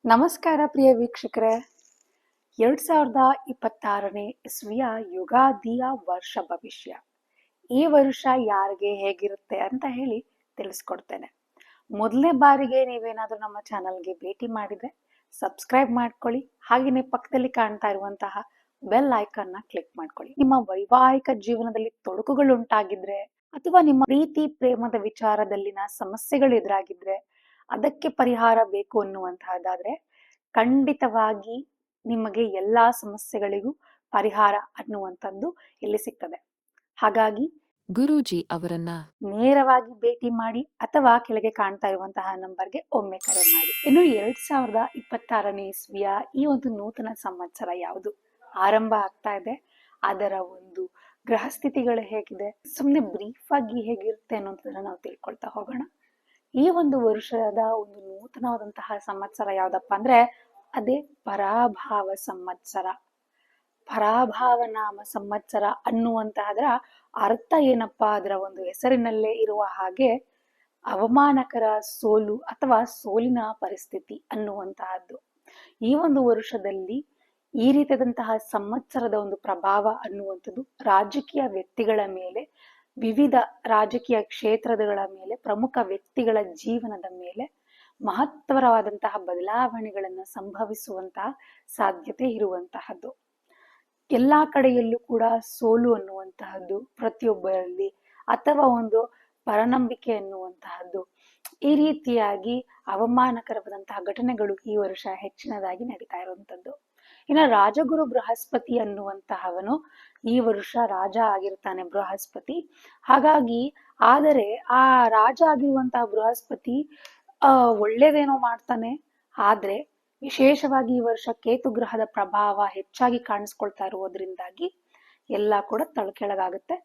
ನಮಸ್ಕಾರ ಪ್ರಿಯ ವೀಕ್ಷಕರೇ. 2026ನೇ ಇಸ್ವಿಯ ಯುಗಾದಿಯ ವರ್ಷ ಭವಿಷ್ಯ. ಈ ವರ್ಷ ಯಾರಿಗೆ ಹೇಗಿರುತ್ತೆ ಅಂತ ಹೇಳಿ ತಿಳಿಸ್ಕೊಡ್ತೇನೆ. ಮೊದಲನೇ ಬಾರಿಗೆ ನೀವೇನಾದ್ರೂ ನಮ್ಮ ಚಾನಲ್ಗೆ ಭೇಟಿ ಮಾಡಿದ್ರೆ ಸಬ್ಸ್ಕ್ರೈಬ್ ಮಾಡ್ಕೊಳ್ಳಿ. ಹಾಗೆಯೇ ಪಕ್ಕದಲ್ಲಿ ಕಾಣ್ತಾ ಇರುವಂತಹ ಬೆಲ್ ಐಕಾನ್ ನ ಕ್ಲಿಕ್ ಮಾಡ್ಕೊಳ್ಳಿ. ನಿಮ್ಮ ವೈವಾಹಿಕ ಜೀವನದಲ್ಲಿ ತೊಡಕುಗಳು ಉಂಟಾಗಿದ್ರೆ ಅಥವಾ ನಿಮ್ಮ ಪ್ರೀತಿ ಪ್ರೇಮದ ವಿಚಾರದಲ್ಲಿನ ಸಮಸ್ಯೆಗಳು ಎದುರಾಗಿದ್ರೆ ಅದಕ್ಕೆ ಪರಿಹಾರ ಬೇಕು ಅನ್ನುವಂತಹದ್ದಾದ್ರೆ ಖಂಡಿತವಾಗಿ ನಿಮಗೆ ಎಲ್ಲಾ ಸಮಸ್ಯೆಗಳಿಗೂ ಪರಿಹಾರ ಅನ್ನುವಂಥದ್ದು ಇಲ್ಲಿ ಸಿಗ್ತದೆ. ಹಾಗಾಗಿ ಗುರೂಜಿ ಅವರನ್ನ ನೇರವಾಗಿ ಭೇಟಿ ಮಾಡಿ ಅಥವಾ ಕೆಳಗೆ ಕಾಣ್ತಾ ಇರುವಂತಹ ನಂಬರ್ಗೆ ಒಮ್ಮೆ ಕರೆ ಮಾಡಿ. ಇನ್ನು 2026ನೇ ಇಸ್ವಿಯ ಈ ಒಂದು ನೂತನ ಸಂವತ್ಸರ ಯಾವುದು ಆರಂಭ ಆಗ್ತಾ ಇದೆ, ಅದರ ಒಂದು ಗ್ರಹ ಸ್ಥಿತಿಗಳು ಹೇಗಿದೆ, ಸುಮ್ನೆ ಬ್ರೀಫ್ ಆಗಿ ಹೇಗಿರುತ್ತೆ ಅನ್ನೋದನ್ನ ನಾವು ತಿಳ್ಕೊಳ್ತಾ ಹೋಗೋಣ. ಈ ಒಂದು ವರ್ಷದ ಒಂದು ನೂತನವಾದಂತಹ ಸಂವತ್ಸರ ಯಾವ್ದಪ್ಪ ಅಂದ್ರೆ ಅದೇ ಪರಾಭಾವ ಸಂವತ್ಸರ. ಪರಾಭಾವ ನಾಮ ಸಂವತ್ಸರ ಅನ್ನುವಂತಹದ್ರ ಅರ್ಥ ಏನಪ್ಪಾ, ಅದರ ಒಂದು ಹೆಸರಿನಲ್ಲೇ ಇರುವ ಹಾಗೆ ಅವಮಾನಕರ ಸೋಲು ಅಥವಾ ಸೋಲಿನ ಪರಿಸ್ಥಿತಿ ಅನ್ನುವಂತಹದ್ದು. ಈ ಒಂದು ವರ್ಷದಲ್ಲಿ ಈ ರೀತಿಯಾದಂತಹ ಸಂವತ್ಸರದ ಒಂದು ಪ್ರಭಾವ ಅನ್ನುವಂಥದ್ದು ರಾಜಕೀಯ ವ್ಯಕ್ತಿಗಳ ಮೇಲೆ, ವಿವಿಧ ರಾಜಕೀಯ ಕ್ಷೇತ್ರಗಳ ಮೇಲೆ, ಪ್ರಮುಖ ವ್ಯಕ್ತಿಗಳ ಜೀವನದ ಮೇಲೆ ಮಹತ್ತರವಾದಂತಹ ಬದಲಾವಣೆಗಳನ್ನು ಸಂಭವಿಸುವಂತಹ ಸಾಧ್ಯತೆ ಇರುವಂತಹದ್ದು. ಎಲ್ಲಾ ಕಡೆಯಲ್ಲೂ ಕೂಡ ಸೋಲು ಅನ್ನುವಂತಹದ್ದು ಪ್ರತಿಯೊಬ್ಬರಲ್ಲಿ, ಅಥವಾ ಒಂದು ಪರನಂಬಿಕೆ ಅನ್ನುವಂತಹದ್ದು, ಈ ರೀತಿಯಾಗಿ ಅವಮಾನಕರವಾದಂತಹ ಘಟನೆಗಳು ಈ ವರ್ಷ ಹೆಚ್ಚಿನದಾಗಿ ನಡೀತಾ ಇರುವಂತದ್ದು. ಇನ್ನು ರಾಜಗುರು ಬೃಹಸ್ಪತಿ ಅನ್ನುವಂತಹವನು ಈ ವರ್ಷ ರಾಜ ಆಗಿರ್ತಾನೆ, ಬೃಹಸ್ಪತಿ. ಹಾಗಾಗಿ ಆದರೆ ಆ ರಾಜ ಆಗಿರುವಂತಹ ಬೃಹಸ್ಪತಿ ಒಳ್ಳೇದೇನೋ ಮಾಡ್ತಾನೆ, ಆದ್ರೆ ವಿಶೇಷವಾಗಿ ಈ ವರ್ಷ ಕೇತು ಗ್ರಹದ ಪ್ರಭಾವ ಹೆಚ್ಚಾಗಿ ಕಾಣಿಸ್ಕೊಳ್ತಾ ಇರುವುದರಿಂದಾಗಿ ಎಲ್ಲ ಕೂಡ ತಳಕೆಳಗಾಗುತ್ತೆ.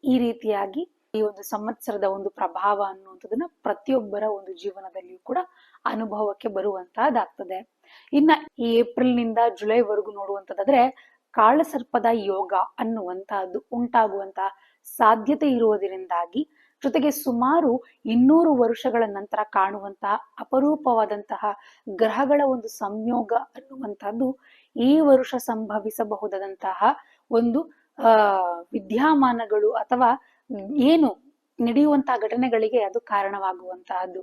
ಈ ರೀತಿಯಾಗಿ ಈ ಒಂದು ಸಂವತ್ಸರದ ಒಂದು ಪ್ರಭಾವ ಅನ್ನುವಂಥದ್ದನ್ನ ಪ್ರತಿಯೊಬ್ಬರ ಒಂದು ಜೀವನದಲ್ಲಿಯೂ ಕೂಡ ಅನುಭವಕ್ಕೆ ಬರುವಂತಹದ್ದಾಗ್ತದೆ. ಇನ್ನ ಈ ಏಪ್ರಿಲ್ ನಿಂದ ಜುಲೈವರೆಗೂ ನೋಡುವಂತದ್ದಾದ್ರೆ ಕಾಳಸರ್ಪದ ಯೋಗ ಅನ್ನುವಂತಹದ್ದು ಉಂಟಾಗುವಂತಹ ಸಾಧ್ಯತೆ ಇರುವುದರಿಂದಾಗಿ, ಜೊತೆಗೆ ಸುಮಾರು 200 ವರ್ಷಗಳ ನಂತರ ಕಾಣುವಂತಹ ಅಪರೂಪವಾದಂತಹ ಗ್ರಹಗಳ ಒಂದು ಸಂಯೋಗ ಅನ್ನುವಂತಹದ್ದು ಈ ವರ್ಷ ಸಂಭವಿಸಬಹುದಾದಂತಹ ಒಂದು ವಿದ್ಯಮಾನಗಳು ಅಥವಾ ಏನು ನಡೆಯುವಂತಹ ಘಟನೆಗಳಿಗೆ ಅದು ಕಾರಣವಾಗುವಂತಹದ್ದು.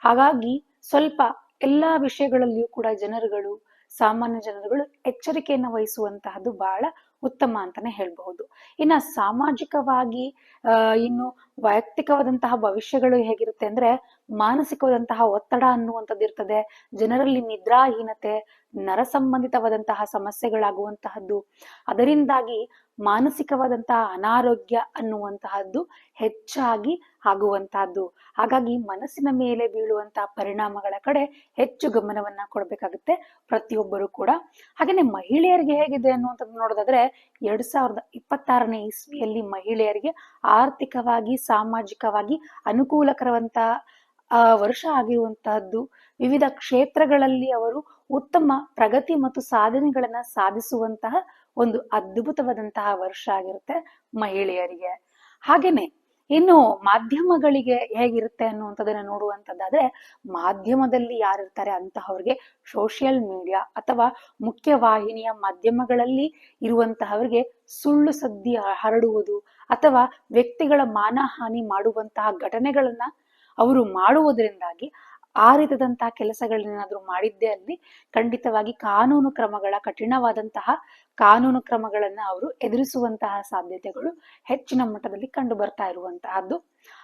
ಹಾಗಾಗಿ ಸ್ವಲ್ಪ ಎಲ್ಲಾ ವಿಷಯಗಳಲ್ಲಿಯೂ ಕೂಡ ಸಾಮಾನ್ಯ ಜನರುಗಳು ಎಚ್ಚರಿಕೆಯನ್ನು ವಹಿಸುವಂತಹದ್ದು ಬಹಳ ಉತ್ತಮ ಅಂತಾನೆ ಹೇಳ್ಬಹುದು. ಇನ್ನ ಸಾಮಾಜಿಕವಾಗಿ ಇನ್ನು ವೈಯಕ್ತಿಕವಾದಂತಹ ಭವಿಷ್ಯಗಳು ಹೇಗಿರುತ್ತೆ ಅಂದ್ರೆ ಮಾನಸಿಕವಾದಂತಹ ಒತ್ತಡ ಅನ್ನುವಂಥದ್ದು ಇರ್ತದೆ. ಜನರಲ್ಲಿ ನಿದ್ರಾಹೀನತೆ, ನರ ಸಂಬಂಧಿತವಾದಂತಹ ಸಮಸ್ಯೆಗಳಾಗುವಂತಹದ್ದು, ಅದರಿಂದಾಗಿ ಮಾನಸಿಕವಾದಂತಹ ಅನಾರೋಗ್ಯ ಅನ್ನುವಂತಹದ್ದು ಹೆಚ್ಚಾಗಿ ಆಗುವಂತಹದ್ದು. ಹಾಗಾಗಿ ಮನಸ್ಸಿನ ಮೇಲೆ ಬೀಳುವಂತಹ ಪರಿಣಾಮಗಳ ಕಡೆ ಹೆಚ್ಚು ಗಮನವನ್ನ ಕೊಡ್ಬೇಕಾಗುತ್ತೆ ಪ್ರತಿಯೊಬ್ಬರು ಕೂಡ. ಹಾಗೇನೆ ಮಹಿಳೆಯರಿಗೆ ಹೇಗಿದೆ ಅನ್ನುವಂಥದ್ದು ನೋಡೋದಾದ್ರೆ 2026ನೇ ಇಸ್ವಿಯಲ್ಲಿ ಮಹಿಳೆಯರಿಗೆ ಆರ್ಥಿಕವಾಗಿ, ಸಾಮಾಜಿಕವಾಗಿ ಅನುಕೂಲಕರವಂತಹ ವರ್ಷ ಆಗಿರುವಂತಹದ್ದು. ವಿವಿಧ ಕ್ಷೇತ್ರಗಳಲ್ಲಿ ಅವರು ಉತ್ತಮ ಪ್ರಗತಿ ಮತ್ತು ಸಾಧನೆಗಳನ್ನ ಸಾಧಿಸುವಂತಹ ಒಂದು ಅದ್ಭುತವಾದಂತಹ ವರ್ಷ ಆಗಿರುತ್ತೆ ಮಹಿಳೆಯರಿಗೆ. ಹಾಗೇನೆ ಇನ್ನು ಮಾಧ್ಯಮಗಳಿಗೆ ಹೇಗಿರುತ್ತೆ ಅನ್ನುವಂಥದ್ದನ್ನ ನೋಡುವಂಥದ್ದಾದ್ರೆ ಮಾಧ್ಯಮದಲ್ಲಿ ಯಾರಿರ್ತಾರೆ ಅಂತಹವ್ರಿಗೆ ಸೋಷಿಯಲ್ ಮೀಡಿಯಾ ಅಥವಾ ಮುಖ್ಯವಾಹಿನಿಯ ಮಾಧ್ಯಮಗಳಲ್ಲಿ ಇರುವಂತಹವರಿಗೆ ಸುಳ್ಳು ಸುದ್ದಿ ಹರಡುವುದು ಅಥವಾ ವ್ಯಕ್ತಿಗಳ ಮಾನಹಾನಿ ಮಾಡುವಂತಹ ಘಟನೆಗಳನ್ನ ಅವರು ಮಾಡುವುದರಿಂದಾಗಿ ಆ ರೀತಿಯಾದಂತಹ ಕೆಲಸಗಳನ್ನೇನಾದ್ರೂ ಮಾಡಿದ್ದೇ ಅಲ್ಲಿ ಖಂಡಿತವಾಗಿ ಕಠಿಣವಾದಂತಹ ಕಾನೂನು ಕ್ರಮಗಳನ್ನ ಅವರು ಎದುರಿಸುವಂತಹ ಸಾಧ್ಯತೆಗಳು ಹೆಚ್ಚಿನ ಮಟ್ಟದಲ್ಲಿ ಕಂಡು ಬರ್ತಾ ಇರುವಂತಹದ್ದು.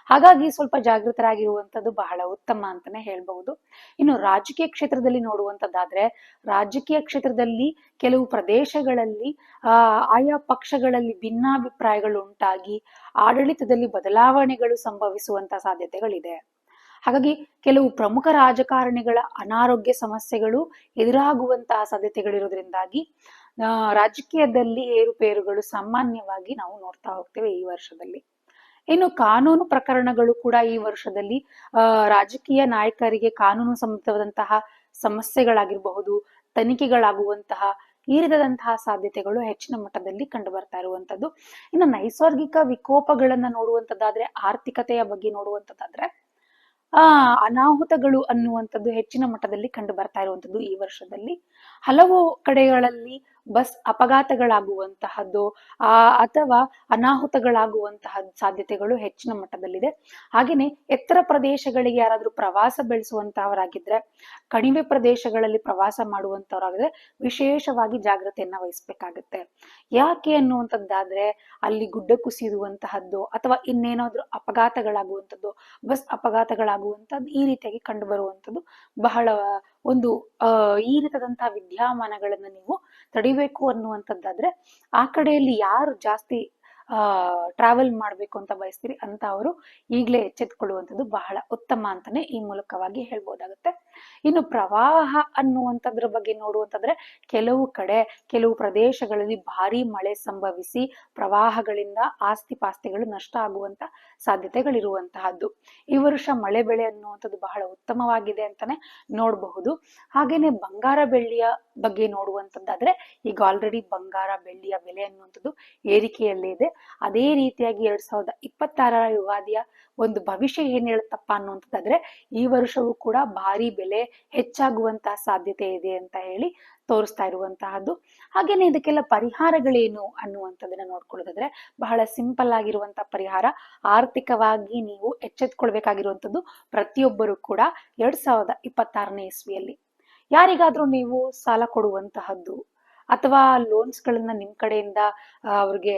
ಹಾಗಾಗಿ ಸ್ವಲ್ಪ ಜಾಗೃತರಾಗಿರುವಂತದ್ದು ಬಹಳ ಉತ್ತಮ ಅಂತಾನೆ ಹೇಳ್ಬಹುದು. ಇನ್ನು ರಾಜಕೀಯ ಕ್ಷೇತ್ರದಲ್ಲಿ ನೋಡುವಂತದ್ದಾದ್ರೆ ರಾಜಕೀಯ ಕ್ಷೇತ್ರದಲ್ಲಿ ಕೆಲವು ಪ್ರದೇಶಗಳಲ್ಲಿ ಆಯಾ ಪಕ್ಷಗಳಲ್ಲಿ ಭಿನ್ನಾಭಿಪ್ರಾಯಗಳು ಉಂಟಾಗಿ ಆಡಳಿತದಲ್ಲಿ ಬದಲಾವಣೆಗಳು ಸಂಭವಿಸುವಂತಹ ಸಾಧ್ಯತೆಗಳಿದೆ. ಹಾಗಾಗಿ ಕೆಲವು ಪ್ರಮುಖ ರಾಜಕಾರಣಿಗಳ ಅನಾರೋಗ್ಯ ಸಮಸ್ಯೆಗಳು ಎದುರಾಗುವಂತಹ ಸಾಧ್ಯತೆಗಳಿರೋದ್ರಿಂದಾಗಿ ರಾಜಕೀಯದಲ್ಲಿ ಏರುಪೇರುಗಳು ಸಾಮಾನ್ಯವಾಗಿ ನಾವು ನೋಡ್ತಾ ಹೋಗ್ತೇವೆ ಈ ವರ್ಷದಲ್ಲಿ. ಇನ್ನು ಕಾನೂನು ಪ್ರಕರಣಗಳು ಕೂಡ ಈ ವರ್ಷದಲ್ಲಿ ರಾಜಕೀಯ ನಾಯಕರಿಗೆ ಕಾನೂನು ಸಂಬಂಧವಾದಂತಹ ಸಮಸ್ಯೆಗಳಾಗಿರಬಹುದು, ತನಿಖೆಗಳಾಗುವಂತಹ ಈ ರೀತಿಯಾದಂತಹ ಸಾಧ್ಯತೆಗಳು ಹೆಚ್ಚಿನ ಮಟ್ಟದಲ್ಲಿ ಕಂಡು ಬರ್ತಾ ಇರುವಂತದ್ದು. ಇನ್ನು ನೈಸರ್ಗಿಕ ವಿಕೋಪಗಳನ್ನ ನೋಡುವಂತದ್ದಾದ್ರೆ, ಆರ್ಥಿಕತೆಯ ಬಗ್ಗೆ ನೋಡುವಂತದ್ದಾದ್ರೆ ಆ ಅನಾಹುತಗಳು ಅನ್ನುವಂಥದ್ದು ಹೆಚ್ಚಿನ ಮಟ್ಟದಲ್ಲಿ ಕಂಡು ಬರ್ತಾ ಇರುವಂತದ್ದು ಈ ವರ್ಷದಲ್ಲಿ. ಹಲವು ಕಡೆಗಳಲ್ಲಿ ಬಸ್ ಅಪಘಾತಗಳಾಗುವಂತಹದ್ದು ಆ ಅಥವಾ ಅನಾಹುತಗಳಾಗುವಂತಹ ಸಾಧ್ಯತೆಗಳು ಹೆಚ್ಚಿನ ಮಟ್ಟದಲ್ಲಿದೆ. ಹಾಗೇನೆ ಎತ್ತರ ಪ್ರದೇಶಗಳಿಗೆ ಯಾರಾದ್ರೂ ಪ್ರವಾಸ ಬೆಳೆಸುವಂತಹವರಾಗಿದ್ರೆ, ಕಣಿವೆ ಪ್ರದೇಶಗಳಲ್ಲಿ ಪ್ರವಾಸ ಮಾಡುವಂತವರಾಗಿದ್ರೆ ವಿಶೇಷವಾಗಿ ಜಾಗ್ರತೆಯನ್ನ ವಹಿಸ್ಬೇಕಾಗತ್ತೆ. ಯಾಕೆ ಅನ್ನುವಂಥದ್ದಾದ್ರೆ ಅಲ್ಲಿ ಗುಡ್ಡ ಕುಸಿಯುವಂತಹದ್ದು ಅಥವಾ ಇನ್ನೇನಾದ್ರೂ ಅಪಘಾತಗಳಾಗುವಂಥದ್ದು, ಬಸ್ ಅಪಘಾತಗಳಾಗುವಂಥದ್ದು ಈ ರೀತಿಯಾಗಿ ಕಂಡು ಬರುವಂಥದ್ದು ಬಹಳ ಒಂದು ಈ ರೀತಿಯಾದಂತಹ ವಿದ್ಯಮಾನಗಳನ್ನ ನೀವು ತಡಿಬೇಕು ಅನ್ನುವಂಥದ್ದಾದ್ರೆ ಆ ಕಡೆಯಲ್ಲಿ ಯಾರು ಜಾಸ್ತಿ ಟ್ರಾವೆಲ್ ಮಾಡ್ಬೇಕು ಅಂತ ಬಯಸ್ತೀರಿ ಅಂತ ಅವರು ಈಗಲೇ ಎಚ್ಚೆತ್ಕೊಳ್ಳುವಂಥದ್ದು ಬಹಳ ಉತ್ತಮ ಅಂತಾನೆ ಈ ಮೂಲಕವಾಗಿ ಹೇಳ್ಬೋದಾಗುತ್ತೆ. ಇನ್ನು ಪ್ರವಾಹ ಅನ್ನುವಂಥದ್ರ ಬಗ್ಗೆ ನೋಡುವಂತಂದ್ರೆ ಕೆಲವು ಕಡೆ ಕೆಲವು ಪ್ರದೇಶಗಳಲ್ಲಿ ಭಾರಿ ಮಳೆ ಸಂಭವಿಸಿ ಪ್ರವಾಹಗಳಿಂದ ಆಸ್ತಿ ಪಾಸ್ತಿಗಳು ನಷ್ಟ ಆಗುವಂತ ಸಾಧ್ಯತೆಗಳಿರುವಂತಹದ್ದು. ಈ ವರ್ಷ ಮಳೆ ಬೆಳೆ ಅನ್ನುವಂಥದ್ದು ಬಹಳ ಉತ್ತಮವಾಗಿದೆ ಅಂತಾನೆ ನೋಡಬಹುದು. ಹಾಗೇನೆ ಬಂಗಾರ ಬೆಳ್ಳಿಯ ಬಗ್ಗೆ ನೋಡುವಂತದ್ದಾದ್ರೆ ಈಗ ಆಲ್ರೆಡಿ ಬಂಗಾರ ಬೆಳ್ಳಿಯ ಬೆಲೆ ಅನ್ನುವಂಥದ್ದು ಏರಿಕೆಯಲ್ಲೇ ಇದೆ. ಅದೇ ರೀತಿಯಾಗಿ 2026 ಯುಗಾದಿಯ ಒಂದು ಭವಿಷ್ಯ ಏನ್ ಹೇಳುತ್ತಪ್ಪ ಅನ್ನುವಂಥದ್ದಾದ್ರೆ ಈ ವರ್ಷವೂ ಕೂಡ ಭಾರಿ ಬೆಲೆ ಹೆಚ್ಚಾಗುವಂತಹ ಸಾಧ್ಯತೆ ಇದೆ ಅಂತ ಹೇಳಿ ತೋರಿಸ್ತಾ ಇರುವಂತಹದ್ದು. ಹಾಗೇನೆ ಇದಕ್ಕೆಲ್ಲ ಪರಿಹಾರಗಳೇನು ಅನ್ನುವಂಥದ್ದನ್ನ ನೋಡ್ಕೊಳ್ಳೋದಾದ್ರೆ ಬಹಳ ಸಿಂಪಲ್ ಆಗಿರುವಂತಹ ಪರಿಹಾರ. ಆರ್ಥಿಕವಾಗಿ ನೀವು ಎಚ್ಚೆತ್ಕೊಳ್ಬೇಕಾಗಿರುವಂತದ್ದು ಪ್ರತಿಯೊಬ್ಬರು ಕೂಡ 2026ನೇ ಇಸ್ವಿಯಲ್ಲಿ ಯಾರಿಗಾದ್ರೂ ನೀವು ಸಾಲ ಕೊಡುವಂತಹದ್ದು ಅಥವಾ ಲೋನ್ಸ್ ಗಳನ್ನ ನಿಮ್ ಕಡೆಯಿಂದ ಅವ್ರಿಗೆ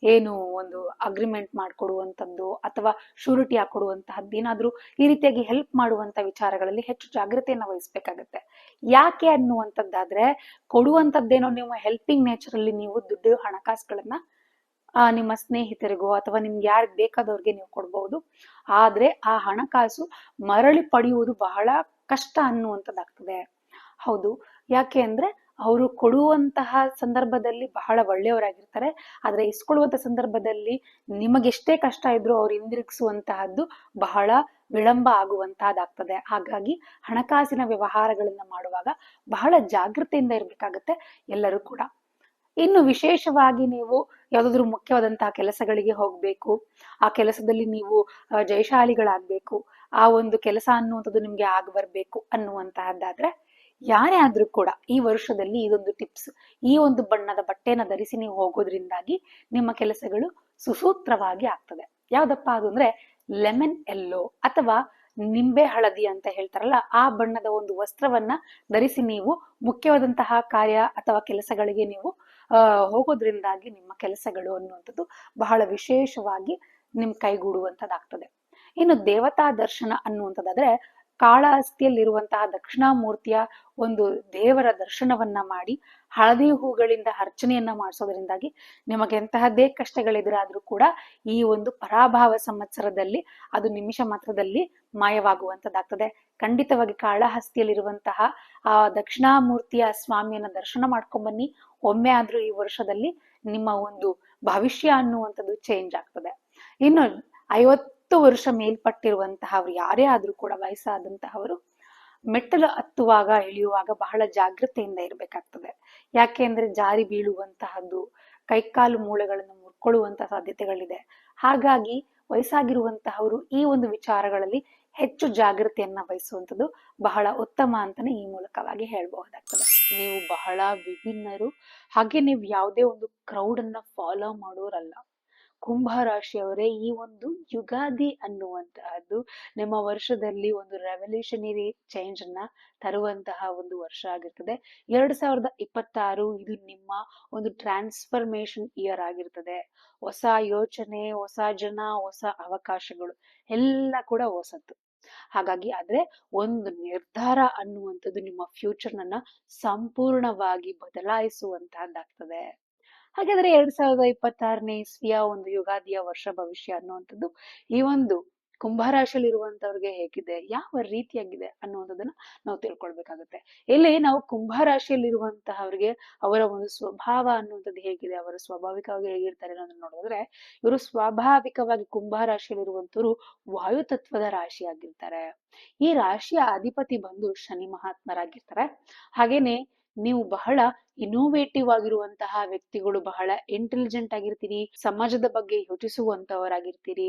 ಏನು ಒಂದು ಅಗ್ರಿಮೆಂಟ್ ಮಾಡ್ಕೊಡುವಂಥದ್ದು ಅಥವಾ ಶೂರಿಟಿ ಹಾಕೊಡುವಂತಹದ್ದು ಏನಾದ್ರೂ ಈ ರೀತಿಯಾಗಿ ಹೆಲ್ಪ್ ಮಾಡುವಂತ ವಿಚಾರಗಳಲ್ಲಿ ಹೆಚ್ಚು ಜಾಗ್ರತೆಯನ್ನ ವಹಿಸ್ಬೇಕಾಗತ್ತೆ. ಯಾಕೆ ಅನ್ನುವಂಥದ್ದಾದ್ರೆ ಕೊಡುವಂಥದ್ದೇನೋ ನೀವು ಹೆಲ್ಪಿಂಗ್ ನೇಚರ್ ಅಲ್ಲಿ ನೀವು ದುಡ್ಡು ಹಣಕಾಸುಗಳನ್ನ ನಿಮ್ಮ ಸ್ನೇಹಿತರಿಗೋ ಅಥವಾ ನಿಮ್ಗೆ ಯಾರಿಗೆ ಬೇಕಾದವ್ರಿಗೆ ನೀವು ಕೊಡ್ಬಹುದು. ಆದ್ರೆ ಆ ಹಣಕಾಸು ಮರಳಿ ಪಡೆಯುವುದು ಬಹಳ ಕಷ್ಟ ಅನ್ನುವಂಥದ್ದಾಗ್ತದೆ. ಹೌದು, ಯಾಕೆ ಅಂದ್ರೆ ಅವರು ಕೊಡುವಂತಹ ಸಂದರ್ಭದಲ್ಲಿ ಬಹಳ ಒಳ್ಳೆಯವರಾಗಿರ್ತಾರೆ. ಆದ್ರೆ ಇಸ್ಕೊಳ್ಳುವಂತ ಸಂದರ್ಭದಲ್ಲಿ ನಿಮಗೆಷ್ಟೇ ಕಷ್ಟ ಇದ್ರೂ ಅವ್ರು ಹಿಂದಿರುಗಿಸುವಂತಹದ್ದು ಬಹಳ ವಿಳಂಬ ಆಗುವಂತಹದ್ದಾಗ್ತದೆ. ಹಾಗಾಗಿ ಹಣಕಾಸಿನ ವ್ಯವಹಾರಗಳನ್ನ ಮಾಡುವಾಗ ಬಹಳ ಜಾಗೃತೆಯಿಂದ ಇರ್ಬೇಕಾಗತ್ತೆ ಎಲ್ಲರೂ ಕೂಡ. ಇನ್ನು ವಿಶೇಷವಾಗಿ ನೀವು ಯಾವ್ದಾದ್ರು ಮುಖ್ಯವಾದಂತಹ ಕೆಲಸಗಳಿಗೆ ಹೋಗ್ಬೇಕು, ಆ ಕೆಲಸದಲ್ಲಿ ನೀವು ಜಯಶಾಲಿಗಳಾಗ್ಬೇಕು, ಆ ಒಂದು ಕೆಲಸ ಅನ್ನುವಂಥದ್ದು ನಿಮ್ಗೆ ಆಗ ಬರ್ಬೇಕು ಅನ್ನುವಂತಹದ್ದಾದ್ರೆ ಯಾರೇ ಆದ್ರೂ ಕೂಡ ಈ ವರ್ಷದಲ್ಲಿ ಇದೊಂದು ಟಿಪ್ಸ್, ಈ ಒಂದು ಬಣ್ಣದ ಬಟ್ಟೆನ ಧರಿಸಿ ನೀವು ಹೋಗೋದ್ರಿಂದಾಗಿ ನಿಮ್ಮ ಕೆಲಸಗಳು ಸುಸೂತ್ರವಾಗಿ ಆಗ್ತದೆ. ಯಾವ್ದಪ್ಪ ಅದು ಅಂದ್ರೆ ಲೆಮನ್ ಎಲ್ಲೋ ಅಥವಾ ನಿಂಬೆ ಹಳದಿ ಅಂತ ಹೇಳ್ತಾರಲ್ಲ ಆ ಬಣ್ಣದ ಒಂದು ವಸ್ತ್ರವನ್ನ ಧರಿಸಿ ನೀವು ಮುಖ್ಯವಾದಂತಹ ಕಾರ್ಯ ಅಥವಾ ಕೆಲಸಗಳಿಗೆ ನೀವು ಹೋಗೋದ್ರಿಂದಾಗಿ ನಿಮ್ಮ ಕೆಲಸಗಳು ಅನ್ನುವಂಥದ್ದು ಬಹಳ ವಿಶೇಷವಾಗಿ ನಿಮ್ ಕೈಗೂಡುವಂತದ್ದಾಗ್ತದೆ. ಇನ್ನು ದೇವತಾ ದರ್ಶನ ಅನ್ನುವಂಥದ್ದಾದ್ರೆ ಕಾಳಹಸ್ತಿಯಲ್ಲಿರುವಂತಹ ದಕ್ಷಿಣಾಮೂರ್ತಿಯ ಒಂದು ದೇವರ ದರ್ಶನವನ್ನ ಮಾಡಿ ಹಳದಿ ಹೂಗಳಿಂದ ಅರ್ಚನೆಯನ್ನ ಮಾಡಿಸೋದ್ರಿಂದಾಗಿ ನಿಮಗೆ ಎಂತಹದ್ದೇ ಕಷ್ಟಗಳೆದುರಾದ್ರೂ ಕೂಡ ಈ ಒಂದು ಪರಾಭಾವ ಸಂವತ್ಸರದಲ್ಲಿ ಅದು ನಿಮಿಷ ಮಾತ್ರದಲ್ಲಿ ಮಾಯವಾಗುವಂತದ್ದಾಗ್ತದೆ. ಖಂಡಿತವಾಗಿ ಕಾಳಹಸ್ತಿಯಲ್ಲಿರುವಂತಹ ಆ ದಕ್ಷಿಣಾಮೂರ್ತಿಯ ಸ್ವಾಮಿಯನ್ನ ದರ್ಶನ ಮಾಡ್ಕೊಂಡ್ ಬನ್ನಿ. ಒಮ್ಮೆ ಆದ್ರೂ ಈ ವರ್ಷದಲ್ಲಿ ನಿಮ್ಮ ಒಂದು ಭವಿಷ್ಯ ಅನ್ನುವಂಥದ್ದು ಚೇಂಜ್ ಆಗ್ತದೆ. ಇನ್ನು 50 ವರ್ಷ ಮೇಲ್ಪಟ್ಟಿರುವಂತಹವ್ರು ಯಾರೇ ಆದ್ರೂ ಕೂಡ ವಯಸ್ಸಾದಂತಹವರು ಮೆಟ್ಟಲು ಹತ್ತುವಾಗ ಇಳಿಯುವಾಗ ಬಹಳ ಜಾಗೃತೆಯಿಂದ ಇರಬೇಕಾಗ್ತದೆ. ಯಾಕೆ ಅಂದ್ರೆ ಜಾರಿ ಬೀಳುವಂತಹದ್ದು, ಕೈಕಾಲು ಮೂಳೆಗಳನ್ನು ಮುರ್ಕೊಳ್ಳುವಂತಹ ಸಾಧ್ಯತೆಗಳಿದೆ. ಹಾಗಾಗಿ ವಯಸ್ಸಾಗಿರುವಂತಹವರು ಈ ಒಂದು ವಿಚಾರಗಳಲ್ಲಿ ಹೆಚ್ಚು ಜಾಗೃತೆಯನ್ನ ವಹಿಸುವಂಥದ್ದು ಬಹಳ ಉತ್ತಮ ಅಂತಾನೆ ಈ ಮೂಲಕವಾಗಿ ಹೇಳ್ಬಹುದಾಗ್ತದೆ. ನೀವು ಬಹಳ ವಿಭಿನ್ನರು, ಹಾಗೆ ನೀವು ಯಾವುದೇ ಒಂದು ಕ್ರೌಡ್ ಅನ್ನ ಫಾಲೋ ಮಾಡೋರಲ್ಲ. ಕುಂಭ ರಾಶಿಯವರೇ, ಈ ಒಂದು ಯುಗಾದಿ ಅನ್ನುವಂತಹದ್ದು ನಿಮ್ಮ ವರ್ಷದಲ್ಲಿ ಒಂದು ರೆವಲ್ಯೂಷನರಿ ಚೇಂಜ್ ಅನ್ನ ತರುವಂತಹ ಒಂದು ವರ್ಷ ಆಗಿರ್ತದೆ. 2026 ಇದು ನಿಮ್ಮ ಒಂದು ಟ್ರಾನ್ಸ್ಫರ್ಮೇಶನ್ ಇಯರ್ ಆಗಿರ್ತದೆ. ಹೊಸ ಯೋಚನೆ, ಹೊಸ ಜನ, ಹೊಸ ಅವಕಾಶಗಳು ಎಲ್ಲ ಕೂಡ ಹೊಸತು. ಹಾಗಾಗಿ ಆದ್ರೆ ಒಂದು ನಿರ್ಧಾರ ಅನ್ನುವಂಥದ್ದು ನಿಮ್ಮ ಫ್ಯೂಚರ್ನನ್ನ ಸಂಪೂರ್ಣವಾಗಿ ಬದಲಾಯಿಸುವಂತಹದ್ದಾಗ್ತದೆ. ಹಾಗಾದ್ರೆ 2026ನೇ ಇಸ್ವಿಯ ಒಂದು ಯುಗಾದಿಯ ವರ್ಷ ಭವಿಷ್ಯ ಅನ್ನುವಂಥದ್ದು ಈ ಒಂದು ಕುಂಭರಾಶಿಯಲ್ಲಿ ಇರುವಂತವ್ರಿಗೆ ಹೇಗಿದೆ, ಯಾವ ರೀತಿಯಾಗಿದೆ ಅನ್ನುವಂಥದ್ದನ್ನ ನಾವು ತಿಳ್ಕೊಳ್ಬೇಕಾಗುತ್ತೆ. ಇಲ್ಲಿ ನಾವು ಕುಂಭರಾಶಿಯಲ್ಲಿ ಇರುವಂತಹವ್ರಿಗೆ ಅವರ ಒಂದು ಸ್ವಭಾವ ಅನ್ನುವಂಥದ್ದು ಹೇಗಿದೆ, ಅವರು ಸ್ವಾಭಾವಿಕವಾಗಿ ಹೇಗಿರ್ತಾರೆ ಅನ್ನೋದನ್ನ ನೋಡಿದ್ರೆ ಇವರು ಸ್ವಾಭಾವಿಕವಾಗಿ ಕುಂಭರಾಶಿಯಲ್ಲಿ ಇರುವಂತವ್ರು ವಾಯುತತ್ವದ ರಾಶಿಯಾಗಿರ್ತಾರೆ. ಈ ರಾಶಿಯ ಅಧಿಪತಿ ಬಂದು ಶನಿ ಮಹಾತ್ಮರಾಗಿರ್ತಾರೆ. ಹಾಗೇನೆ ನೀವು ಬಹಳ ಇನೋವೇಟಿವ್ ಆಗಿರುವಂತಹ ವ್ಯಕ್ತಿಗಳು, ಬಹಳ ಇಂಟೆಲಿಜೆಂಟ್ ಆಗಿರ್ತೀರಿ, ಸಮಾಜದ ಬಗ್ಗೆ ಯೋಚಿಸುವಂತವರಾಗಿರ್ತೀರಿ.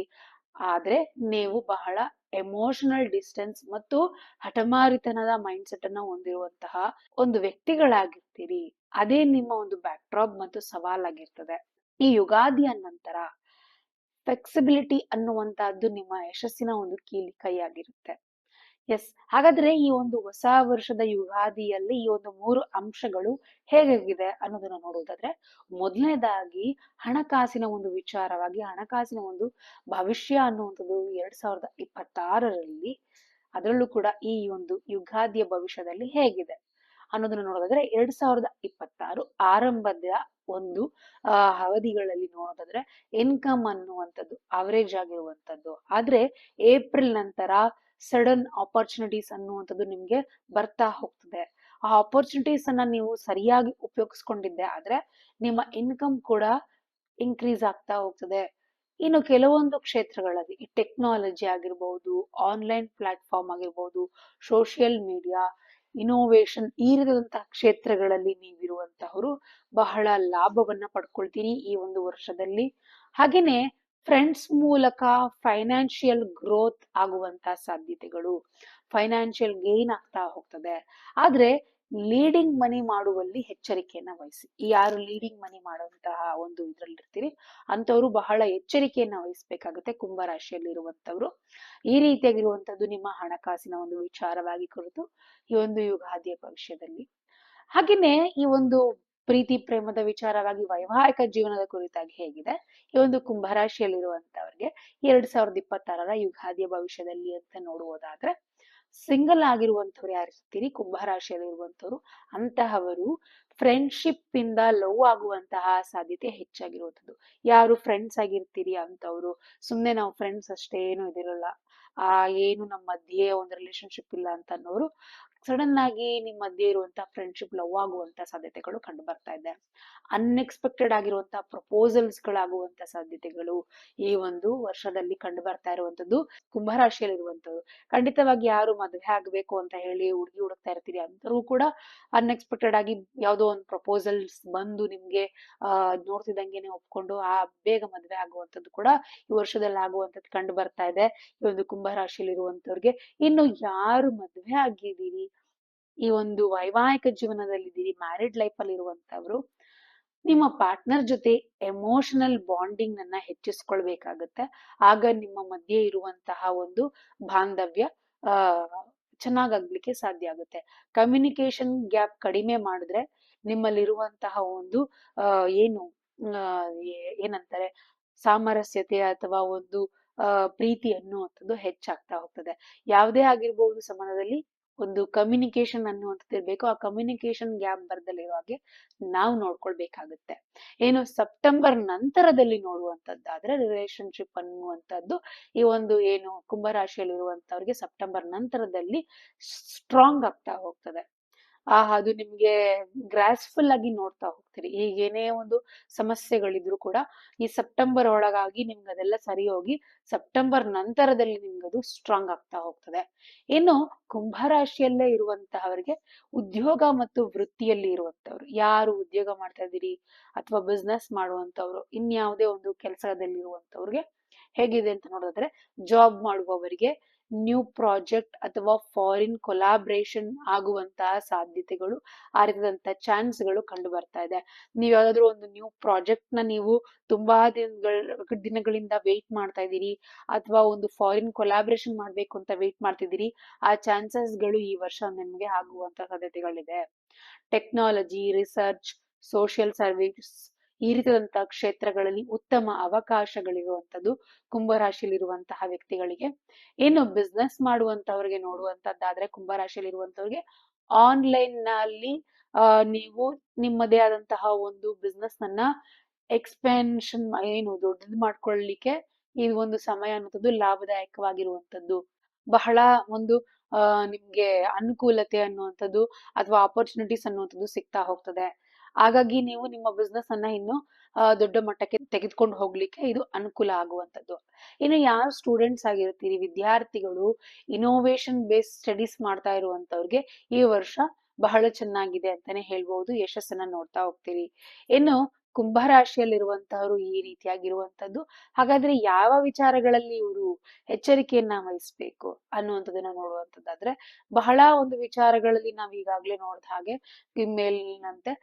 ಆದ್ರೆ ನೀವು ಬಹಳ ಎಮೋಷನಲ್ ಡಿಸ್ಟೆನ್ಸ್ ಮತ್ತು ಹಠಮಾರಿತನದ ಮೈಂಡ್ ಸೆಟ್ ಅನ್ನ ಹೊಂದಿರುವಂತಹ ಒಂದು ವ್ಯಕ್ತಿಗಳಾಗಿರ್ತೀರಿ. ಅದೇ ನಿಮ್ಮ ಒಂದು ಬ್ಯಾಕ್ ಡ್ರಾಪ್ ಮತ್ತು ಸವಾಲಾಗಿರ್ತದೆ. ಈ ಯುಗಾದಿಯ ನಂತರ ಫ್ಲೆಕ್ಸಿಬಿಲಿಟಿ ಅನ್ನುವಂತಹದ್ದು ನಿಮ್ಮ ಯಶಸ್ಸಿನ ಒಂದು ಕೀಲಿ ಕೈಯಾಗಿರುತ್ತೆ. ಎಸ್, ಹಾಗಾದ್ರೆ ಈ ಒಂದು ಹೊಸ ವರ್ಷದ ಯುಗಾದಿಯಲ್ಲಿ ಈ ಒಂದು 3 ಅಂಶಗಳು ಹೇಗಾಗಿದೆ ಅನ್ನೋದನ್ನ ನೋಡುವುದಾದ್ರೆ, ಮೊದಲನೇದಾಗಿ ಹಣಕಾಸಿನ ಒಂದು ವಿಚಾರವಾಗಿ ಹಣಕಾಸಿನ ಒಂದು ಭವಿಷ್ಯ ಅನ್ನುವಂಥದ್ದು 2026ರಲ್ಲಿ, ಅದರಲ್ಲೂ ಕೂಡ ಈ ಒಂದು ಯುಗಾದಿಯ ಭವಿಷ್ಯದಲ್ಲಿ ಹೇಗಿದೆ ಅನ್ನೋದನ್ನ ನೋಡೋದಾದ್ರೆ, 2026 ಆರಂಭದ ಒಂದು ಅವಧಿಗಳಲ್ಲಿ ನೋಡೋದಾದ್ರೆ ಇನ್ಕಮ್ ಅನ್ನುವಂಥದ್ದು ಅವರೇಜ್ ಆಗಿರುವಂತದ್ದು. ಆದ್ರೆ ಏಪ್ರಿಲ್ ನಂತರ ಸಡನ್ ಆಪರ್ಚುನಿಟೀಸ್ ಅನ್ನುವಂಥದ್ದು ನಿಮ್ಗೆ ಬರ್ತಾ ಹೋಗ್ತದೆ. ಆ ಆಪರ್ಚುನಿಟೀಸ್ ಅನ್ನ ನೀವು ಸರಿಯಾಗಿ ಉಪಯೋಗಿಸ್ಕೊಂಡಿದ್ದೆ ಆದ್ರೆ ನಿಮ್ಮ ಇನ್ಕಮ್ ಕೂಡ ಇನ್ಕ್ರೀಸ್ ಆಗ್ತಾ ಹೋಗ್ತದೆ. ಇನ್ನು ಕೆಲವೊಂದು ಕ್ಷೇತ್ರಗಳಲ್ಲಿ ಈ ಟೆಕ್ನಾಲಜಿ ಆಗಿರ್ಬಹುದು, ಆನ್ಲೈನ್ ಪ್ಲಾಟ್ಫಾರ್ಮ್ ಆಗಿರ್ಬಹುದು, ಸೋಷಿಯಲ್ ಮೀಡಿಯಾ, ಇನೋವೇಷನ್, ಈ ರೀತಿಯಾದಂತಹ ಕ್ಷೇತ್ರಗಳಲ್ಲಿ ನೀವಿರುವಂತಹವರು ಬಹಳ ಲಾಭವನ್ನ ಪಡ್ಕೊಳ್ತೀರಿ ಈ ಒಂದು ವರ್ಷದಲ್ಲಿ. ಹಾಗೇನೆ ಫ್ರೆಂಡ್ಸ್ ಮೂಲಕ ಫೈನಾನ್ಷಿಯಲ್ ಗ್ರೋತ್ ಆಗುವಂತಹ ಸಾಧ್ಯತೆಗಳು, ಫೈನಾನ್ಷಿಯಲ್ ಗೇನ್ ಆಗ್ತಾ ಹೋಗ್ತದೆ. ಆದ್ರೆ ಲೀಡಿಂಗ್ ಮನಿ ಮಾಡುವಲ್ಲಿ ಎಚ್ಚರಿಕೆಯನ್ನ ವಹಿಸಿ. ಯಾರು ಲೀಡಿಂಗ್ ಮನಿ ಮಾಡುವಂತಹ ಒಂದು ಇದ್ರಲ್ಲಿ ಇರ್ತೀರಿ ಅಂತವ್ರು ಬಹಳ ಎಚ್ಚರಿಕೆಯನ್ನ ವಹಿಸ್ಬೇಕಾಗುತ್ತೆ ಕುಂಭರಾಶಿಯಲ್ಲಿ ಇರುವಂತವ್ರು. ಈ ರೀತಿಯಾಗಿರುವಂತದ್ದು ನಿಮ್ಮ ಹಣಕಾಸಿನ ಒಂದು ವಿಚಾರವಾಗಿ ಕುರಿತು ಈ ಒಂದು ಯುಗಾದಿಯ ಭವಿಷ್ಯದಲ್ಲಿ. ಹಾಗೇನೆ ಈ ಒಂದು ಪ್ರೀತಿ ಪ್ರೇಮದ ವಿಚಾರವಾಗಿ ವೈವಾಹಿಕ ಜೀವನದ ಕುರಿತಾಗಿ ಹೇಗಿದೆ ಈ ಒಂದು ಕುಂಭರಾಶಿಯಲ್ಲಿರುವಂತವ್ರಿಗೆ 2026ರ ಯುಗಾದಿಯ ಭವಿಷ್ಯದಲ್ಲಿ ಅಂತ ನೋಡುವುದಾದ್ರೆ, ಸಿಂಗಲ್ ಆಗಿರುವಂತವ್ರು ಯಾರಿರ್ತೀರಿ ಕುಂಭರಾಶಿಯಲ್ಲಿರುವಂತವ್ರು ಅಂತಹವರು ಫ್ರೆಂಡ್ಶಿಪ್ ಇಂದ ಲವ್ ಆಗುವಂತಹ ಸಾಧ್ಯತೆ ಹೆಚ್ಚಾಗಿರುವಂತದ್ದು. ಯಾರು ಫ್ರೆಂಡ್ಸ್ ಆಗಿರ್ತೀರಿ ಅಂತವ್ರು ಸುಮ್ನೆ ನಾವು ಫ್ರೆಂಡ್ಸ್ ಅಷ್ಟೇ, ಏನು ಇದಿರಲ್ಲ, ಏನು ನಮ್ಮ ಮಧ್ಯೆ ಒಂದು ರಿಲೇಶನ್ಶಿಪ್ ಇಲ್ಲ ಅಂತ ಅನ್ನೋರು ಸಡನ್ ಆಗಿ ನಿಮ್ಮ ಮಧ್ಯೆ ಇರುವಂತಹ ಫ್ರೆಂಡ್ಶಿಪ್ ಲವ್ ಆಗುವಂತ ಸಾಧ್ಯತೆಗಳು ಕಂಡು ಬರ್ತಾ ಇದೆ. ಅನ್ಎಕ್ಸ್ಪೆಕ್ಟೆಡ್ ಆಗಿರುವಂತಹ ಪ್ರಪೋಸಲ್ಸ್ ಗಳಾಗುವಂತ ಸಾಧ್ಯತೆಗಳು ಈ ಒಂದು ವರ್ಷದಲ್ಲಿ ಕಂಡು ಬರ್ತಾ ಇರುವಂತದ್ದು ಕುಂಭರಾಶಿಯಲ್ಲಿ ಇರುವಂತದ್ದು. ಖಂಡಿತವಾಗಿ ಯಾರು ಮದುವೆ ಆಗ್ಬೇಕು ಅಂತ ಹೇಳಿ ಹುಡುಗಿ ಹುಡುಕ್ತಾ ಇರ್ತೀರಿ ಅಂತರೂ ಕೂಡ ಅನ್ಎಕ್ಸ್ಪೆಕ್ಟೆಡ್ ಆಗಿ ಯಾವ್ದೋ ಒಂದು ಪ್ರಪೋಸಲ್ಸ್ ಬಂದು ನಿಮ್ಗೆ ನೋಡ್ತಿದ್ದಂಗೆನೆ ಒಪ್ಕೊಂಡು ಬೇಗ ಮದುವೆ ಆಗುವಂತದ್ದು ಕೂಡ ಈ ವರ್ಷದಲ್ಲಿ ಆಗುವಂತದ್ದು ಕಂಡು ಬರ್ತಾ ಇದೆ ಈ ಒಂದು ಕುಂಭರಾಶಿಯಲ್ಲಿ ಇರುವಂತವ್ರಿಗೆ. ಇನ್ನು ಯಾರು ಮದುವೆ ಆಗಿದ್ದೀರಿ, ಈ ಒಂದು ವೈವಾಹಿಕ ಜೀವನದಲ್ಲಿ ಮ್ಯಾರಿಡ್ ಲೈಫ್ ಅಲ್ಲಿ ಇರುವಂತವ್ರು ನಿಮ್ಮ ಪಾರ್ಟ್ನರ್ ಜೊತೆ ಎಮೋಷನಲ್ ಬಾಂಡಿಂಗ್ ಅನ್ನ ಹೆಚ್ಚಿಸ್ಕೊಳ್ಬೇಕಾಗತ್ತೆ. ಆಗ ನಿಮ್ಮ ಮಧ್ಯೆ ಇರುವಂತಹ ಒಂದು ಬಾಂಧವ್ಯ ಚೆನ್ನಾಗಾಗ್ಲಿಕ್ಕೆ ಸಾಧ್ಯ ಆಗುತ್ತೆ. ಕಮ್ಯುನಿಕೇಶನ್ ಗ್ಯಾಪ್ ಕಡಿಮೆ ಮಾಡಿದ್ರೆ ನಿಮ್ಮಲ್ಲಿರುವಂತಹ ಒಂದು ಏನು ಏನಂತಾರೆ ಸಾಮರಸ್ಯತೆ ಅಥವಾ ಒಂದು ಪ್ರೀತಿ ಅನ್ನುವಂಥದ್ದು ಹೆಚ್ಚಾಗ್ತಾ ಹೋಗ್ತದೆ. ಯಾವುದೇ ಆಗಿರ್ಬಹುದು ಸಂಬಂಧದಲ್ಲಿ ಒಂದು ಕಮ್ಯುನಿಕೇಶನ್ ಅನ್ನುವಂಥದ್ದು ಇರ್ಬೇಕು. ಆ ಕಮ್ಯುನಿಕೇಶನ್ ಗ್ಯಾಪ್ ಬರ್ದಲ್ಲಿರೋ ಹಾಗೆ ನಾವು ನೋಡ್ಕೊಳ್ಬೇಕಾಗುತ್ತೆ. ಏನು ಸೆಪ್ಟೆಂಬರ್ ನಂತರದಲ್ಲಿ ನೋಡುವಂತದ್ದಾದ್ರೆ ರಿಲೇಶನ್ಶಿಪ್ ಅನ್ನುವಂಥದ್ದು ಈ ಒಂದು ಏನು ಕುಂಭರಾಶಿಯಲ್ಲಿರುವಂತವ್ರಿಗೆ ಸೆಪ್ಟೆಂಬರ್ ನಂತರದಲ್ಲಿ ಸ್ಟ್ರಾಂಗ್ ಆಗ್ತಾ ಹೋಗ್ತದೆ. ಅದು ನಿಮ್ಗೆ ಗ್ರಾಸ್ಫುಲ್ ಆಗಿ ನೋಡ್ತಾ ಹೋಗ್ತೀರಿ. ಈಗೇನೇ ಒಂದು ಸಮಸ್ಯೆಗಳಿದ್ರು ಕೂಡ ಈ ಸೆಪ್ಟೆಂಬರ್ ಒಳಗಾಗಿ ನಿಮ್ಗೆ ಅದೆಲ್ಲ ಸರಿ ಹೋಗಿ ಸೆಪ್ಟೆಂಬರ್ ನಂತರದಲ್ಲಿ ನಿಮ್ಗದು ಸ್ಟ್ರಾಂಗ್ ಆಗ್ತಾ ಹೋಗ್ತದೆ. ಇನ್ನು ಕುಂಭರಾಶಿಯಲ್ಲೇ ಇರುವಂತಹವರಿಗೆ ಉದ್ಯೋಗ ಮತ್ತು ವೃತ್ತಿಯಲ್ಲಿ ಇರುವಂತವ್ರು, ಯಾರು ಉದ್ಯೋಗ ಮಾಡ್ತಾ ಇದ್ದೀರಿ ಅಥವಾ ಬಿಸ್ನೆಸ್ ಮಾಡುವಂತವ್ರು, ಇನ್ಯಾವುದೇ ಒಂದು ಕೆಲಸದಲ್ಲಿ ಇರುವಂತವ್ರಿಗೆ ಹೇಗಿದೆ ಅಂತ ನೋಡಿದ್ರೆ, ಜಾಬ್ ಮಾಡುವವರಿಗೆ ನ್ಯೂ ಪ್ರಾಜೆಕ್ಟ್ ಅಥವಾ ಫಾರಿನ್ ಕೊಲಾಬ್ರೇಷನ್ ಆಗುವಂತಹ ಸಾಧ್ಯತೆಗಳು, ಆ ರೀತಿಯಾದಂತಹ ಚಾನ್ಸ್ಗಳು ಕಂಡು ಬರ್ತಾ ಇದೆ. ನೀವು ಯಾವ್ದಾದ್ರು ಒಂದು ನ್ಯೂ ಪ್ರಾಜೆಕ್ಟ್ ನ ನೀವು ತುಂಬಾ ದಿನಗಳಿಂದ ವೇಟ್ ಮಾಡ್ತಾ ಇದ್ದೀರಿ ಅಥವಾ ಒಂದು ಫಾರಿನ್ ಕೊಲಾಬ್ರೇಷನ್ ಮಾಡ್ಬೇಕು ಅಂತ ವೇಟ್ ಮಾಡ್ತಿದ್ದೀರಿ, ಆ ಚಾನ್ಸಸ್ಗಳು ಈ ವರ್ಷ ನಿಮ್ಗೆ ಆಗುವಂತ ಸಾಧ್ಯತೆಗಳಿದೆ. ಟೆಕ್ನಾಲಜಿ, ರಿಸರ್ಚ್, ಸೋಷಿಯಲ್ ಸರ್ವಿಸ್, ಈ ರೀತಿಯಾದಂತಹ ಕ್ಷೇತ್ರಗಳಲ್ಲಿ ಉತ್ತಮ ಅವಕಾಶಗಳಿರುವಂತದ್ದು ಕುಂಭರಾಶಿಯಲ್ಲಿರುವಂತಹ ವ್ಯಕ್ತಿಗಳಿಗೆ. ಇನ್ನು ಬಿಸ್ನೆಸ್ ಮಾಡುವಂತವ್ರಿಗೆ ನೋಡುವಂತದ್ದಾದ್ರೆ ಕುಂಭರಾಶಿಯಲ್ಲಿರುವಂತವ್ರಿಗೆ ಆನ್ಲೈನ್ ನಲ್ಲಿ ನೀವು ನಿಮ್ಮದೇ ಆದಂತಹ ಒಂದು ಬಿಸ್ನೆಸ್ ಅನ್ನ ಎಕ್ಸ್ಪೆನ್ಷನ್ ಏನು ದೊಡ್ಡದು ಮಾಡ್ಕೊಳ್ಳಿಕ್ಕೆ ಈ ಒಂದು ಸಮಯ ಅನ್ನೋದು ಲಾಭದಾಯಕವಾಗಿರುವಂತದ್ದು. ಬಹಳ ಒಂದು ನಿಮ್ಗೆ ಅನುಕೂಲತೆ ಅನ್ನುವಂಥದ್ದು ಅಥವಾ ಆಪರ್ಚುನಿಟೀಸ್ ಅನ್ನುವಂಥದ್ದು ಸಿಗ್ತಾ ಹೋಗ್ತದೆ. ಹಾಗಾಗಿ ನೀವು ನಿಮ್ಮ ಬಿಸ್ನೆಸ್ ಅನ್ನ ಇನ್ನು ದೊಡ್ಡ ಮಟ್ಟಕ್ಕೆ ತೆಗೆದುಕೊಂಡು ಹೋಗ್ಲಿಕ್ಕೆ ಇದು ಅನುಕೂಲ ಆಗುವಂತದ್ದು. ಇನ್ನು ಯಾರು ಸ್ಟೂಡೆಂಟ್ಸ್ ಆಗಿರ್ತೀರಿ, ವಿದ್ಯಾರ್ಥಿಗಳು, ಇನೋವೇಷನ್ ಬೇಸ್ಡ್ ಸ್ಟಡೀಸ್ ಮಾಡ್ತಾ ಇರುವಂತವ್ರಿಗೆ ಈ ವರ್ಷ ಬಹಳ ಚೆನ್ನಾಗಿದೆ ಅಂತಾನೆ ಹೇಳ್ಬಹುದು. ಯಶಸ್ಸನ್ನ ನೋಡ್ತಾ ಹೋಗ್ತೀರಿ. ಇನ್ನು ಕುಂಭರಾಶಿಯಲ್ಲಿರುವಂತಹವರು ಈ ರೀತಿಯಾಗಿರುವಂತದ್ದು. ಹಾಗಾದ್ರೆ ಯಾವ ವಿಚಾರಗಳಲ್ಲಿ ಇವರು ಎಚ್ಚರಿಕೆಯನ್ನ ವಹಿಸ್ಬೇಕು ಅನ್ನುವಂಥದ್ದನ್ನ ನೋಡುವಂಥದ್ದಾದ್ರೆ, ಬಹಳ ಒಂದು ವಿಚಾರಗಳಲ್ಲಿ ನಾವ್ ಈಗಾಗ್ಲೇ ನೋಡಿದ ಹಾಗೆ ಈ ಮೇಲಿನಂತೆ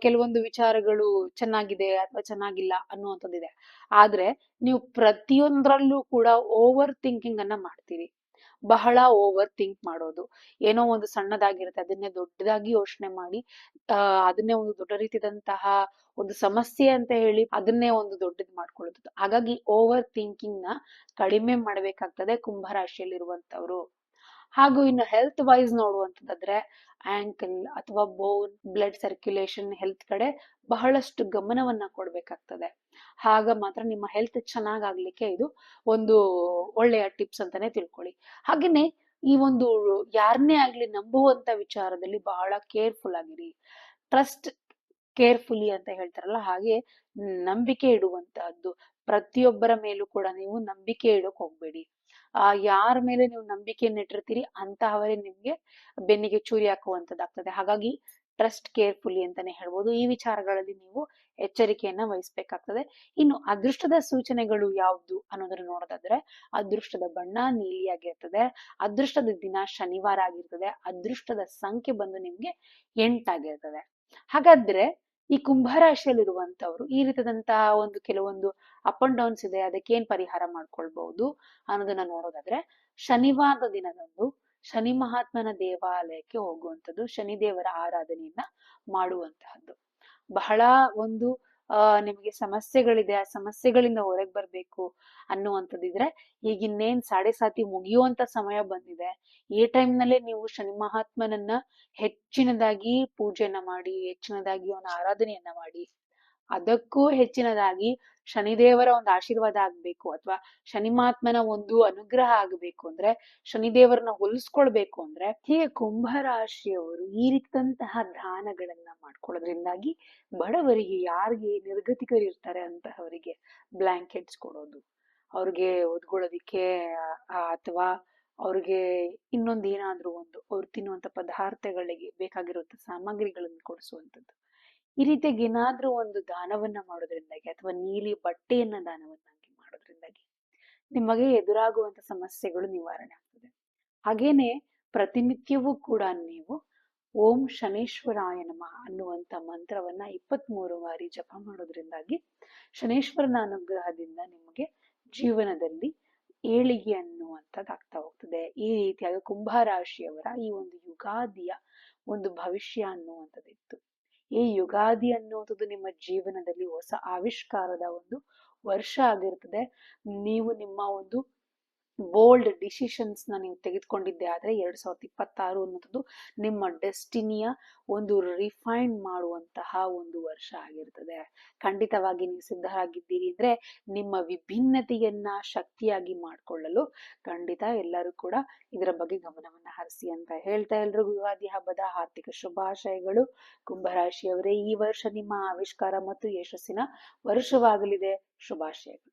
ಕೆಲವೊಂದು ವಿಚಾರಗಳು ಚೆನ್ನಾಗಿದೆ ಅಥವಾ ಚೆನ್ನಾಗಿಲ್ಲ ಅನ್ನುವಂಥದ್ದಿದೆ. ಆದ್ರೆ ನೀವು ಪ್ರತಿಯೊಂದ್ರಲ್ಲೂ ಕೂಡ ಓವರ್ ಥಿಂಕಿಂಗ್ ಅನ್ನ ಮಾಡ್ತೀರಿ. ಬಹಳ ಓವರ್ ಥಿಂಕ್ ಮಾಡೋದು, ಏನೋ ಒಂದು ಸಣ್ಣದಾಗಿರುತ್ತೆ ಅದನ್ನೇ ದೊಡ್ಡದಾಗಿ ಯೋಚನೆ ಮಾಡಿ ಅದನ್ನೇ ಒಂದು ದೊಡ್ಡ ರೀತಿಯಾದಂತಹ ಒಂದು ಸಮಸ್ಯೆ ಅಂತ ಹೇಳಿ ಅದನ್ನೇ ಒಂದು ದೊಡ್ಡದು ಮಾಡ್ಕೊಳ್ಳೋದು. ಹಾಗಾಗಿ ಓವರ್ ಥಿಂಕಿಂಗ್ ನ ಕಡಿಮೆ ಮಾಡ್ಬೇಕಾಗ್ತದೆ ಕುಂಭರಾಶಿಯಲ್ಲಿರುವಂತವ್ರು. ಹಾಗೂ ಇನ್ನು ಹೆಲ್ತ್ ವೈಸ್ ನೋಡುವಂತದ್ದಾದ್ರೆ, ಆಂಕಲ್ ಅಥವಾ ಬೋನ್ ಬ್ಲಡ್ ಸರ್ಕ್ಯುಲೇಷನ್ ಹೆಲ್ತ್ ಕಡೆ ಬಹಳಷ್ಟು ಗಮನವನ್ನ ಕೊಡ್ಬೇಕಾಗ್ತದೆ. ಆಗ ಮಾತ್ರ ನಿಮ್ಮ ಹೆಲ್ತ್ ಚೆನ್ನಾಗಾಗ್ಲಿಕ್ಕೆ ಇದು ಒಂದು ಒಳ್ಳೆಯ ಟಿಪ್ಸ್ ಅಂತಾನೆ ತಿಳ್ಕೊಳ್ಳಿ. ಹಾಗೇನೆ ಈ ಒಂದು ಯಾರನ್ನೇ ಆಗ್ಲಿ ನಂಬುವಂತ ವಿಚಾರದಲ್ಲಿ ಬಹಳ ಕೇರ್ಫುಲ್ ಆಗಿರಿ. ಟ್ರಸ್ಟ್ ಕೇರ್ಫುಲಿ ಅಂತ ಹೇಳ್ತಾರಲ್ಲ ಹಾಗೆ ನಂಬಿಕೆ ಇಡುವಂತಹದ್ದು. ಪ್ರತಿಯೊಬ್ಬರ ಮೇಲೂ ಕೂಡ ನೀವು ನಂಬಿಕೆ ಇಡೋಕ್ ಹೋಗ್ಬೇಡಿ. ಯಾರ ಮೇಲೆ ನೀವು ನಂಬಿಕೆಯನ್ನು ಇಟ್ಟಿರ್ತೀರಿ ಅಂತಹವರೇ ನಿಮ್ಗೆ ಬೆನ್ನಿಗೆ ಚೂರಿ ಹಾಕುವಂತದ್ದಾಗ್ತದೆ. ಹಾಗಾಗಿ ಟ್ರಸ್ಟ್ ಕೇರ್ಫುಲಿ ಅಂತಾನೆ ಹೇಳ್ಬೋದು. ಈ ವಿಚಾರಗಳಲ್ಲಿ ನೀವು ಎಚ್ಚರಿಕೆಯನ್ನ ವಹಿಸ್ಬೇಕಾಗ್ತದೆ. ಇನ್ನು ಅದೃಷ್ಟದ ಸೂಚನೆಗಳು ಯಾವ್ದು ಅನ್ನೋದನ್ನ ನೋಡೋದಾದ್ರೆ, ಅದೃಷ್ಟದ ಬಣ್ಣ ನೀಲಿಯಾಗಿರ್ತದೆ, ಅದೃಷ್ಟದ ದಿನ ಶನಿವಾರ ಆಗಿರ್ತದೆ, ಅದೃಷ್ಟದ ಸಂಖ್ಯೆ ಬಂದು ನಿಮ್ಗೆ 8 ಆಗಿರ್ತದೆ. ಹಾಗಾದ್ರೆ ಈ ಕುಂಭರಾಶಿಯಲ್ಲಿರುವಂತವ್ರು ಈ ರೀತಿಯಾದಂತಹ ಒಂದು ಕೆಲವೊಂದು ಅಪ್ ಅಂಡ್ ಡೌನ್ಸ್ ಇದೆ, ಅದಕ್ಕೆ ಏನ್ ಪರಿಹಾರ ಮಾಡ್ಕೊಳ್ಬಹುದು ಅನ್ನೋದನ್ನ ನೋಡೋದಾದ್ರೆ, ಶನಿವಾರದ ದಿನದಂದು ಶನಿ ಮಹಾತ್ಮನ ದೇವಾಲಯಕ್ಕೆ ಹೋಗುವಂಥದ್ದು, ಶನಿದೇವರ ಆರಾಧನೆಯನ್ನ ಮಾಡುವಂತಹದ್ದು. ಬಹಳ ಒಂದು ನಿಮಗೆ ಸಮಸ್ಯೆಗಳಿದೆ, ಆ ಸಮಸ್ಯೆಗಳಿಂದ ಹೊರಗೆ ಬರ್ಬೇಕು ಅನ್ನುವಂಥದ್ದಿದ್ರೆ, ಈಗ ಇನ್ನೇನ್ ಸಾಡೆ ಸಾತಿ ಮುಗಿಯುವಂತ ಸಮಯ ಬಂದಿದೆ. ಈ ಟೈಮ್ ನಲ್ಲೇ ನೀವು ಶನಿ ಮಹಾತ್ಮನನ್ನ ಹೆಚ್ಚಿನದಾಗಿ ಪೂಜೆಯನ್ನ ಮಾಡಿ, ಹೆಚ್ಚಿನದಾಗಿ ಅವನ ಆರಾಧನೆಯನ್ನ ಮಾಡಿ. ಅದಕ್ಕೂ ಹೆಚ್ಚಿನದಾಗಿ ಶನಿದೇವರ ಒಂದು ಆಶೀರ್ವಾದ ಆಗ್ಬೇಕು ಅಥವಾ ಶನಿ ಮಹಾತ್ಮನ ಒಂದು ಅನುಗ್ರಹ ಆಗ್ಬೇಕು ಅಂದ್ರೆ, ಶನಿದೇವರನ್ನ ಹೋಲಿಸ್ಕೊಳ್ಬೇಕು ಅಂದ್ರೆ, ಹೀಗೆ ಕುಂಭರಾಶಿಯವರು ಈ ರೀತಿಯಂತಹ ದಾನಗಳನ್ನ ಮಾಡ್ಕೊಳ್ಳೋದ್ರಿಂದಾಗಿ ಬಡವರಿಗೆ, ಯಾರಿಗೆ ನಿರ್ಗತಿಕರಿರ್ತಾರೆ ಅಂತಹವರಿಗೆ ಬ್ಲಾಂಕೆಟ್ಸ್ ಕೊಡೋದು, ಅವ್ರಿಗೆ ಒದ್ಕೊಳ್ಳೋದಿಕ್ಕೆ ಅಥವಾ ಅವ್ರಿಗೆ ಇನ್ನೊಂದು ಏನಾದ್ರೂ ಒಂದು ಅವ್ರು ತಿನ್ನುವಂತ ಪದಾರ್ಥಗಳಿಗೆ ಬೇಕಾಗಿರುವಂತ ಸಾಮಗ್ರಿಗಳನ್ನು ಕೊಡಿಸುವಂಥದ್ದು. ಈ ರೀತಿಯಾಗಿ ಏನಾದ್ರೂ ಒಂದು ದಾನವನ್ನ ಮಾಡೋದ್ರಿಂದಾಗಿ ಅಥವಾ ನೀಲಿ ಬಟ್ಟೆಯನ್ನ ದಾನವನ್ನಾಗಿ ಮಾಡೋದ್ರಿಂದಾಗಿ ನಿಮಗೆ ಎದುರಾಗುವಂತ ಸಮಸ್ಯೆಗಳು ನಿವಾರಣೆ ಆಗ್ತದೆ. ಹಾಗೇನೆ ಪ್ರತಿನಿತ್ಯವೂ ಕೂಡ ನೀವು ಓಂ ಶನೇಶ್ವರಾಯ ನಮಃ ಅನ್ನುವಂತ ಮಂತ್ರವನ್ನ 23 ಬಾರಿ ಜಪ ಮಾಡೋದ್ರಿಂದಾಗಿ ಶನೇಶ್ವರನ ಅನುಗ್ರಹದಿಂದ ನಿಮಗೆ ಜೀವನದಲ್ಲಿ ಏಳಿಗೆ ಅನ್ನುವಂಥದ್ದಾಗ್ತಾ ಹೋಗ್ತದೆ. ಈ ರೀತಿಯಾಗಿ ಕುಂಭರಾಶಿಯವರ ಈ ಒಂದು ಯುಗಾದಿಯ ಒಂದು ಭವಿಷ್ಯ ಅನ್ನುವಂಥದ್ದಿತ್ತು. ಈ ಯುಗಾದಿ ಅನ್ನುವಂಥದ್ದು ನಿಮ್ಮ ಜೀವನದಲ್ಲಿ ಹೊಸ ಆವಿಷ್ಕಾರದ ಒಂದು ವರ್ಷ ಆಗಿರ್ತದೆ. ನೀವು ನಿಮ್ಮ ಒಂದು ಬೋಲ್ಡ್ ಡಿಸಿಷನ್ಸ್ ನ ನೀವು ತೆಗೆದುಕೊಂಡಿದ್ದೆ ಆದ್ರೆ 2026 ಅನ್ನೋದು ನಿಮ್ಮ ಡೆಸ್ಟಿನಿಯ ಒಂದು ರಿಫೈನ್ ಮಾಡುವಂತಹ ಒಂದು ವರ್ಷ ಆಗಿರ್ತದೆ. ಖಂಡಿತವಾಗಿ ನೀವು ಸಿದ್ಧರಾಗಿದ್ದೀರಿ ಅಂದ್ರೆ ನಿಮ್ಮ ವಿಭಿನ್ನತೆಯನ್ನ ಶಕ್ತಿಯಾಗಿ ಮಾಡ್ಕೊಳ್ಳಲು ಖಂಡಿತ ಎಲ್ಲರೂ ಕೂಡ ಇದರ ಬಗ್ಗೆ ಗಮನವನ್ನ ಹರಿಸಿ ಅಂತ ಹೇಳ್ತಾ, ಎಲ್ರಿಗೂ ಯುಗಾದಿ ಹಬ್ಬದ ಆರ್ಥಿಕ ಶುಭಾಶಯಗಳು. ಕುಂಭರಾಶಿಯವರೇ, ಈ ವರ್ಷ ನಿಮ್ಮ ಆವಿಷ್ಕಾರ ಮತ್ತು ಯಶಸ್ಸಿನ ವರ್ಷವಾಗಲಿದೆ. ಶುಭಾಶಯಗಳು.